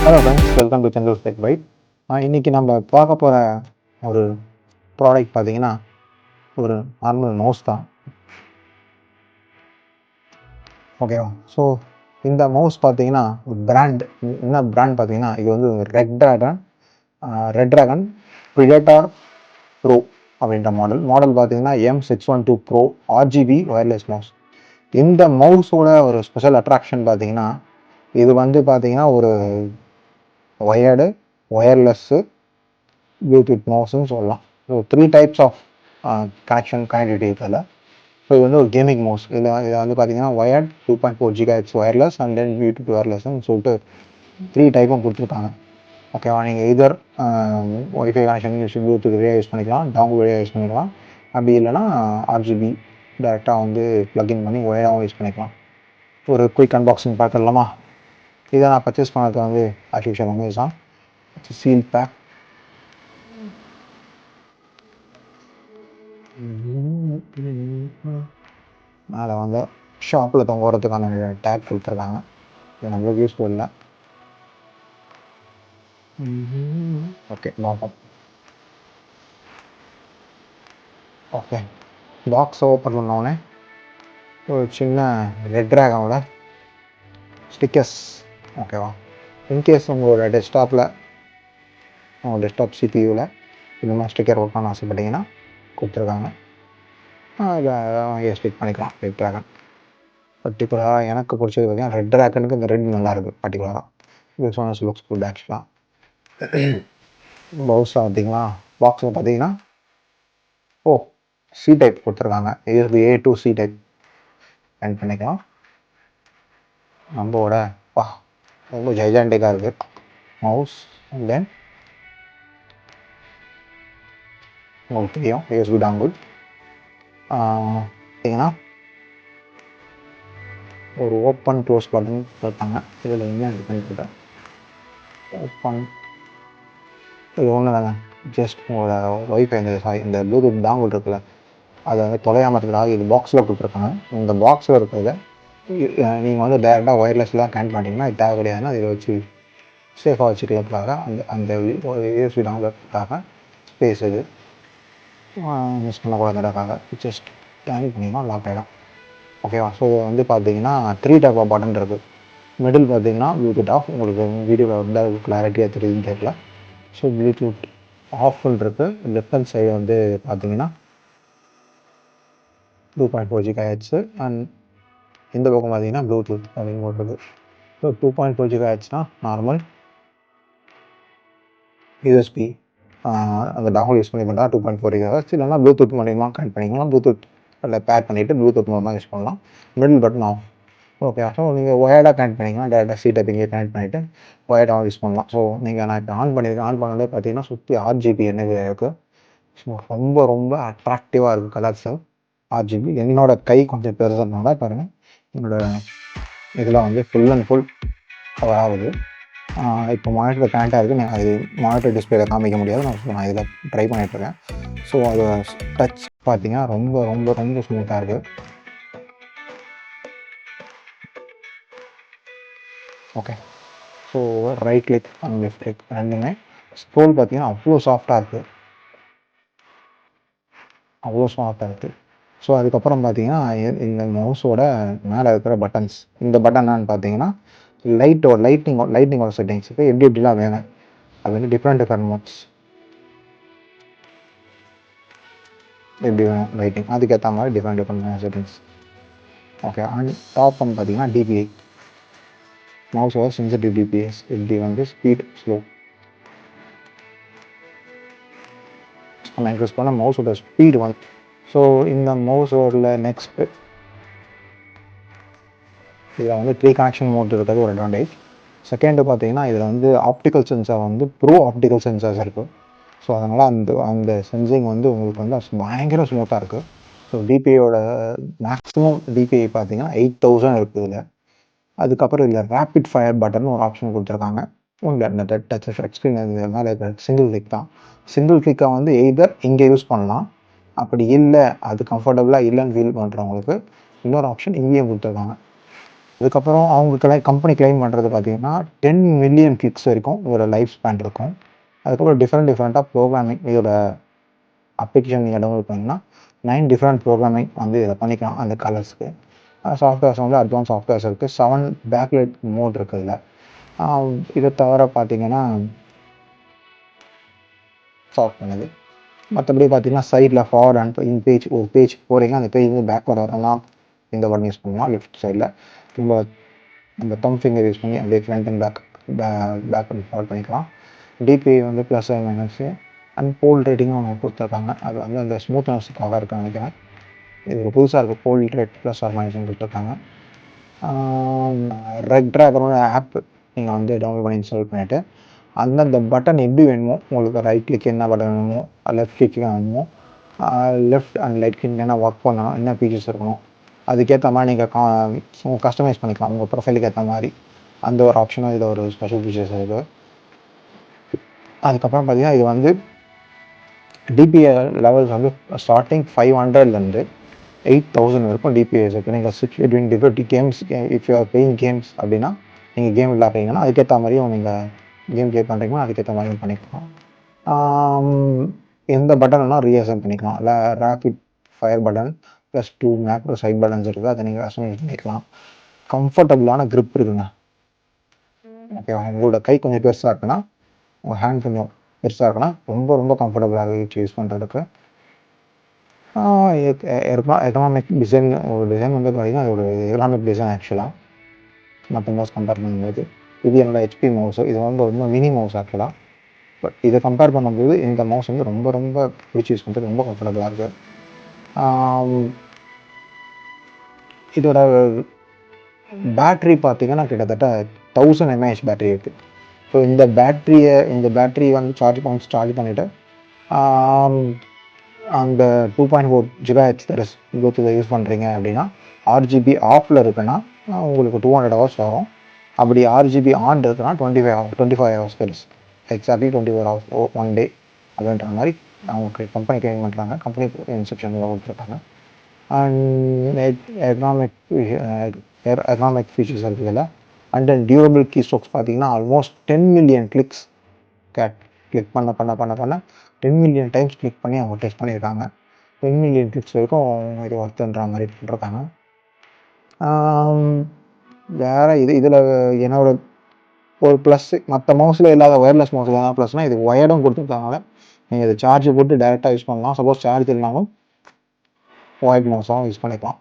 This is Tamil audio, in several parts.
Hello friends, welcome to Senthil's tech byte. இன்றைக்கி நம்ம பார்க்க போகிற ஒரு ப்ராடக்ட் பார்த்தீங்கன்னா ஒரு நார்மல் மவுஸ் தான். ஓகேவா? ஸோ இந்த மவுஸ் பார்த்தீங்கன்னா ஒரு பிராண்ட், என்ன பிராண்ட் பார்த்தீங்கன்னா இது வந்து ரெட் ட்ராகன் ப்ரிடேட்டர் ப்ரோ அப்படின்ற மாடல் பார்த்தீங்கன்னா M612 bro RGB wireless mouse. இந்த மவுஸோட ஒரு ஸ்பெஷல் அட்ராக்ஷன் பார்த்தீங்கன்னா இது வந்து பார்த்தீங்கன்னா ஒரு ஒயர்லெஸ்ஸு ப்ளூடூத் மவுஸ்ன்னு சொல்லலாம். ஸோ 3 டைப்ஸ் ஆஃப் கனெக்டிவிட்டி இதில். ஸோ இது வந்து ஒரு கேமிங் மவுஸ். இதில் வந்து பார்த்தீங்கன்னா wired 2.4 GHz wireless and then Bluetooth ஒயர்லெஸ்ன்னு சொல்லிட்டு 3 டைப்பும் கொடுத்துருக்காங்க. ஓகேவா? நீங்கள் இதர் ஒய்ஃபை கனெக்ஷன் ப்ளூடூத் வழியாக யூஸ் பண்ணிக்கலாம், டாங்கிள் வழியாக யூஸ் பண்ணிக்கலாம். அப்படி இல்லைனா RGB டேரெக்டாக வந்து ப்ளக்இன் பண்ணி ஒயராகவும் யூஸ் பண்ணிக்கலாம். ஒரு குயிக் அன்பாக்சிங் பார்த்துடலாமா? இதை நான் பர்ச்சேஸ் பண்ணது வந்து ஆர்டிஃபிஷியல் அமேசான் சீல் பேக். மேலே வந்து ஷாப்பில் தொங்குறதுக்கான டேக் கொடுத்துருக்காங்க. இது நம்மளுக்கு யூஸ்ஃபுல் இல்லை. ஓகே, பார்ப்போம். ஓகே, பாக்ஸ் ஓப்பன் பண்ணோடனே ஒரு சின்ன ரெட் ட்ராகனோட ஸ்டிக்கர்ஸ். ஓகேவா? இன்கேஸ் உங்களோட டெஸ்க்டாப் சிபியூவில் இந்த மாதிரி ஸ்டிக்கர் ஒர்க் பண்ண ஆசைப்பட்டீங்கன்னா கொடுத்துருக்காங்க. அதை ஸ்டிக் பண்ணிக்கலாம். ரெட் ட்ராகன் பர்டிகுலராக எனக்கு பிடிச்சது பார்த்தீங்கன்னா ரெட் ட்ராகனுக்கு இந்த ரெட் நல்லாயிருக்கு. பர்டிகுலராக திஸ் ஒன் லுக்ஸ் குட் ஆக்சுவலாக. பவுஸாக பார்த்தீங்களா, பாக்ஸில் பார்த்தீங்கன்னா சி டைப் கொடுத்துருக்காங்க. இது A2 சி டைப் கனெக்ட் பண்ணிக்கலாம். நம்மளோட ரொம்ப ஜைஜாண்டிக்காக இருக்குது மவுஸ். அண்ட் தென் உங்களுக்கு தெரியும் USB டாங்கிள். பார்த்தீங்கன்னா ஒரு ஓப்பன் க்ளோஸ் பட்டன் கொடுத்தாங்க. இதில் என்ன இது பண்ணிக்கிட்டேன் ஓப்பன். இது ஒன்று தாங்க, ஜஸ்ட் உங்களோட ஒய்ஃபை இந்த ப்ளூடூத் டாங்கிள் இருக்குல்ல, அதை வந்து தொலையாமல் இருக்கிறதாக இது பாக்ஸில் கொடுத்துருக்காங்க. இந்த பாக்ஸில் இருக்கிறத நீங்கள் வந்து டேரெக்டாக ஒயர்லெஸ்லாம் கனெக்ட் பண்ணிட்டீங்கன்னா இது தேவை கிடையாதுன்னா இதை வச்சு சேஃபாக வச்சுக்கிறதுக்காக அந்த USB டாங்கிளுக்காக ஸ்பேஸ் இது யூஸ் பண்ணக்கூடாதுக்காக ஜஸ்ட் கனெக்ட் பண்ணிங்கன்னா லாக் ஆகிடும். ஓகேவா? ஸோ வந்து பார்த்தீங்கன்னா 3 டைப் ஆஃப் பட்டன் இருக்குது. மிடில் பார்த்தீங்கன்னா ப்ளூடூத் ஆஃப். உங்களுக்கு வீடியோவில் வந்து அது கிளாரிட்டியாக தெரியுதுன்னு தெரியல. ஸோ ப்ளூடூத் ஆஃப்னு இருக்குது. லெஃப்ட் ஹேண்ட் சைடு வந்து பார்த்தீங்கன்னா 2.4 GHz அண்ட் இந்த பக்கம் பார்த்தீங்கன்னா ப்ளூடூத் அப்படின்னு போட்டுருக்கு. ஸோ 2.4 GHzனா நார்மல் USB அந்த டாங்கிள் யூஸ் பண்ணி பண்ணால் 2.4 GHz. இல்லைனா ப்ளூடூத் மூலியமாக கனெக்ட் பண்ணிக்கலாம். ப்ளூடூத் அதில் பேர் பண்ணிவிட்டு ப்ளூடூத் மூலமாக யூஸ் பண்ணலாம். Middle button off. Okay, so நீங்கள் ஒயர்டாக கனெக்ட் பண்ணிக்கலாம். டேரெக்டாக சி டைப் இங்கே கனெக்ட் பண்ணிவிட்டு ஒயர்டாகவும் யூஸ் பண்ணலாம். ஸோ நான் இப்போ ஆன் பண்ணியிருக்கேன். ஆன் பண்ணதே பார்த்தீங்கன்னா சுற்றி RGB இருக்குது. ஸோ ரொம்ப ரொம்ப அட்ராக்டிவாக இருக்குது கலர்ஸு. RGB என்னோட கை கொஞ்சம் பெருசுனால பாருங்கள், என்னோட இதில் வந்து ஃபுல் அண்ட் ஃபுல் கவர் ஆகுது. இப்போ மானிட்டர் கனெக்டாக இருக்குது. நான் அது மானிட்டர் டிஸ்பிளேல காமிக்க முடியாது. நான் இதில் ட்ரை பண்ணிகிட்ருக்கேன். ஸோ அது டச் பார்த்தீங்கன்னா ரொம்ப ரொம்ப ரொம்ப ஸ்மூத்தாக இருக்குது. Okay, so right click and left click ரெண்டுமே ஸ்க்ரோல் பார்த்தீங்கன்னா அவ்வளோ சாஃப்டாக இருக்குது. ஸோ அதுக்கப்புறம் பார்த்தீங்கன்னா இந்த மவுஸோட மேலே இருக்கிற பட்டன்ஸ். இந்த பட்டன் என்னன்னு பார்த்தீங்கன்னா லைட்டிங்கோட செட்டிங்ஸுக்கு எப்படிலாம் வேணும் அது வந்து டிஃப்ரெண்ட் மோட்ஸ் எப்படி வேணும் லைட்டிங், அதுக்கேற்ற மாதிரி different settings. Okay, and top வந்து பார்த்தீங்கன்னா DPI மவுஸோட சென்சிட்டிவ் DPIs. இப்படி வந்து ஸ்பீட் ஸ்லோ நம்ம இன்க்ரீஸ் பண்ண மவுஸோட ஸ்பீடு வந்து. ஸோ இந்த மவுஸோட நெக்ஸ்ட்டு இதில் வந்து 3 கனெக்ஷன் மோட் இருக்கிறது ஒரு அட்வான்டேஜ். செகண்டு பார்த்தீங்கன்னா இதில் வந்து ஆப்டிக்கல் சென்சார் வந்து ப்ரோ ஆப்டிக்கல் சென்சார்ஸ் இருக்குது. ஸோ அதனால் அந்த சென்சிங் வந்து உங்களுக்கு வந்து பயங்கர ஸ்மூத்தாக இருக்குது. ஸோ DPIயோட மேக்ஸிமம் DPI பார்த்தீங்கன்னா 8000 இருக்குது இதில். அதுக்கப்புறம் இதில் ரேப்பிட் ஃபயர் பட்டன் ஒரு ஆப்ஷன் கொடுத்துருக்காங்க. உங்களுக்கு டச் ஸ்க்ரீன் மேலே இருக்கிற சிங்கிள் கிளிக் தான். சிங்கிள் கிளிக்கை வந்து எய்தர் இங்கே யூஸ் பண்ணலாம். அப்படி இல்லை, அது கம்ஃபர்டபுளாக இல்லைன்னு ஃபீல் பண்ணுறவங்களுக்கு இன்னொரு ஆப்ஷன் இங்கேயும் கொடுத்துருக்காங்க. அதுக்கப்புறம் அவங்க கம்பெனி கிளைம் பண்ணுறது பார்த்தீங்கன்னா 10 மில்லியன் கிளிக்ஸ் வரைக்கும் இதோட லைஃப் ஸ்பேன் இருக்கும். அதுக்கப்புறம் டிஃப்ரெண்ட்டாக ப்ரோக்ராமிங் இதோட அப்ளிகேஷன் நீங்கள் டவுன்லோட் பண்ணிங்கன்னா 9 டிஃப்ரெண்ட் ப்ரோக்ராமிங் வந்து இதில் பண்ணிக்கலாம். அந்த கலர்ஸ்க்கு சாஃப்ட்வேர்ஸ் வந்து அட்வான்ஸ் சாஃப்ட்வேர்ஸ் இருக்குது. 7 பேக்லைட் மோட் இருக்குது இதில். இதை தவிர பார்த்தீங்கன்னா சாஃப்ட் பண்ணுது. மற்றபடி பார்த்தீங்கன்னா சைடில் ஃபார்வர்ட் அண்ட் இன் பேஜ் ஒரு பேஜ் போகிறீங்க, அந்த பேஜ் வந்து பேக்வர்ட் வரலாம். இந்த பட்டன் யூஸ் பண்ணலாம். லெஃப்ட் சைடில் நம்ம தம் ஃபிங்கர் யூஸ் பண்ணி அப்படியே ஃப்ரண்ட் அண்ட் பேக் ஃபார்வர்ட் பண்ணிக்கலாம். டிபிஐ வந்து ப்ளஸ் மைனஸு அண்ட் போல் ரேட்டிங்கும் அவங்க கொடுத்துருக்காங்க. அது வந்து அந்த ஸ்மூத்னஸுக்காக இருக்குன்னு நினைக்கிறேன். இது புதுசாக இருக்குது. போல் ரேட் ப்ளஸ் ஆர் மைனஸ்னு கொடுத்துருக்காங்க. ரெக் ட்ராகனோட ஆப் நீங்கள் வந்து டவுன்லோட் பண்ணி இன்ஸ்டால் பண்ணிவிட்டு அந்தந்த பட்டன் எப்படி வேணுமோ உங்களுக்கு ரைட் கிளிக் என்ன பட்டன் வேணுமோ லெஃப்ட் கிளிக் வேணுமோ லெஃப்ட் அண்ட் ரைட் கிளிக் என்ன ஒர்க் பண்ணணும் என்ன ஃபீச்சர்ஸ் இருக்கணும் அதுக்கேற்ற மாதிரி நீங்கள் கஸ்டமைஸ் பண்ணிக்கலாம் உங்கள் ப்ரொஃபைலுக்கு ஏற்ற மாதிரி. அந்த ஒரு ஆப்ஷனும் இதில் ஒரு ஸ்பெஷல் ஃபீச்சர்ஸ் இருக்குது. அதுக்கப்புறம் பார்த்தீங்கன்னா இது வந்து டிபிஐ லெவல்ஸ் வந்து ஸ்டார்டிங் 500லேருந்து 8000 வரைக்கும் டிபிஐஸ் இருக்குது. நீங்கள் ஸ்விட்ச் between different games if you are playing games அப்படின்னா நீங்கள் கேம் விளையாடுறீங்கன்னா அதுக்கேற்ற மாதிரியும் நீங்கள் கேம் ப்ளே பண்ணுறீங்கன்னா அதுக்கேற்ற மாதிரியும் பண்ணிக்கலாம். எந்த பட்டன் வேணால் ரீஅசைன் பண்ணிக்கலாம். இல்லை rapid fire button plus 2 macro side buttons இருக்குது. அதை நீங்கள் கஸ்டமைஸ் பண்ணிக்கலாம். கம்ஃபர்டபுளான க்ரிப் இருக்குங்க. ஓகேவா, உங்களோட கை கொஞ்சம் பெருசாக இருக்குன்னா உங்கள் ஹேண்ட் கொஞ்சம் பெருசாக இருக்குன்னா ரொம்ப ரொம்ப கம்ஃபர்டபுளாக யூஸ் பண்ணுறதுக்கு. எக்கனாமிக் டிசைன் ஒரு டிசைன் வந்து பார்த்தீங்கன்னா அது ஒரு எக்கனாமிக் டிசைன் ஆக்சுவலாக மற்ற மவுஸ் கம்பேர் பண்ணும்போது. இது என்னோடய ஹெச்பி மவுஸு. இது வந்து ரொம்ப மினி மவுஸ் ஆக்சுவலாக. பட் இதை கம்பேர் பண்ணும்போது இந்த மவுஸ் வந்து ரொம்ப ரொம்ப பிடிச்சி யூஸ் பண்ணுறது ரொம்ப கம்ஃபர்டபுளாக இருக்குது. இதோட பேட்ரி பார்த்தீங்கன்னா கிட்டத்தட்ட 1000 mAh பேட்ரி இருக்குது. ஸோ இந்த பேட்ரி வந்து சார்ஜ் பண்ணிவிட்டு அந்த 2.4 GHz ப்ளூடூத்தை யூஸ் பண்ணுறீங்க அப்படின்னா RGB ஆஃபில் இருக்குன்னா உங்களுக்கு 200 hours வரும். அப்படி RGB ஆன் இருக்குன்னா 25 hours பெருசு எக்ஸாக்ட்லி 24 hours ஒன் டே அப்படின்ற மாதிரி அவங்க கம்பெனி கிளைம் பண்ணுறாங்க. கம்பெனி இன்ஸ்ட்ரக்ஷன் கொடுத்துருக்காங்க. அண்ட் எக்கனாமிக் ஃபீச்சர்ஸ் இருக்குதுல்ல. And then durable key strokes பார்த்தீங்கன்னா ஆல்மோஸ்ட் 10 மில்லியன் கிளிக்ஸ் கிளிக் பண்ண 10 மில்லியன் டைம்ஸ் கிளிக் பண்ணி அவங்க டெஸ்ட் பண்ணியிருக்காங்க. 10 மில்லியன் கிளிக்ஸ் வரைக்கும் இது ஒர்த்துன்ற மாதிரி பண்ணிருக்காங்க. வேறு இதில் என்னோட ஒரு ப்ளஸ்ஸு மற்ற மவுஸில் இல்லாத ஒயர்லெஸ் மவுஸில் எதாவது ப்ளஸ்னால் இது ஒயர்டும் கொடுத்துருக்காங்க. நீங்கள் இது சார்ஜ் போட்டு டேரெக்டாக யூஸ் பண்ணலாம். சப்போஸ் சார்ஜ் இல்லைனாலும் ஒயர்ட் மவுஸாகவும் யூஸ் பண்ணிக்கலாம்.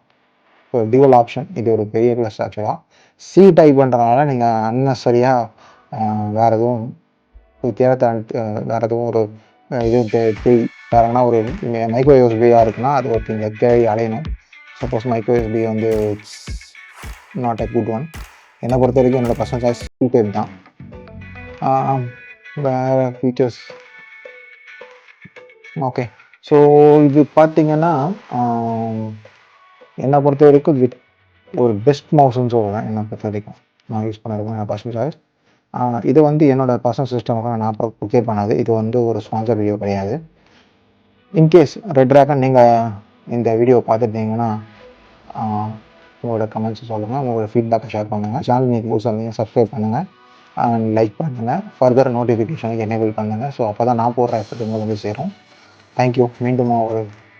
ஸோ டியூவல் ஆப்ஷன் இது ஒரு பெரிய ப்ளஸ் ஆக்சுவலாக. சி டைப்ன்றனால நீங்கள் அன்னெசரியாக வேறு எதுவும் வேறு எதுவும் ஒரு இது வேறுனா ஒரு மைக்ரோ யூஎஸ்பியாக இருக்குன்னா அது ஒரு நீங்கள் தேடி அலையணும். சப்போஸ் மைக்ரோ யூஎஸ்பி வந்து it's not a good one. என்னை பொறுத்த வரைக்கும் என்னோடய பர்சனல் சாய்ஸ் சி டைப் தான். வேறு ஃபீச்சர்ஸ் ஓகே. ஸோ இது பார்த்தீங்கன்னா என்னை பொறுத்த வரைக்கும் ஒரு பெஸ்ட் மவுஸ்ன்னு சொல்லுவேன். என்னை பொறுத்த வரைக்கும் நான் யூஸ் பண்ணுறதுக்கும் என்னோட பர்சனல் சாய்ஸ். இது வந்து என்னோடய பர்சனல் சிஸ்டமுக்காக நான் ப்ரொக்யூர் பண்ணது. இது வந்து ஒரு ஸ்பான்சர் வீடியோ கிடையாது. இன்கேஸ் ரெட் ட்ராகன் நீங்கள் இந்த வீடியோ பார்த்துட்டீங்கன்னா உங்களோட கமெண்ட்ஸ் சொல்லுங்கள். உங்களோட ஃபீட்பேக்கை ஷேர் பண்ணுங்கள். சேனல் நீங்கள் புதுசாக இருந்தீங்க சப்ஸ்கிரைப் பண்ணுங்கள் அண்ட் லைக் பண்ணுங்கள். ஃபர்தர் நோட்டிஃபிகேஷனுக்கு எனேபிள் பண்ணுங்கள். ஸோ அப்போ தான் நான் போடுற எஃபர்ட் உங்களுக்கு வந்து சேரும். தேங்க்யூ. மீண்டும்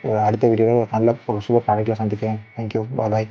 ஒரு அடுத்த வீடியோவில் ஒரு நல்ல ஒரு சூப்பர் ப்ராடக்ட்டில் சந்திக்கிறேன். தேங்க்யூ. பாய்.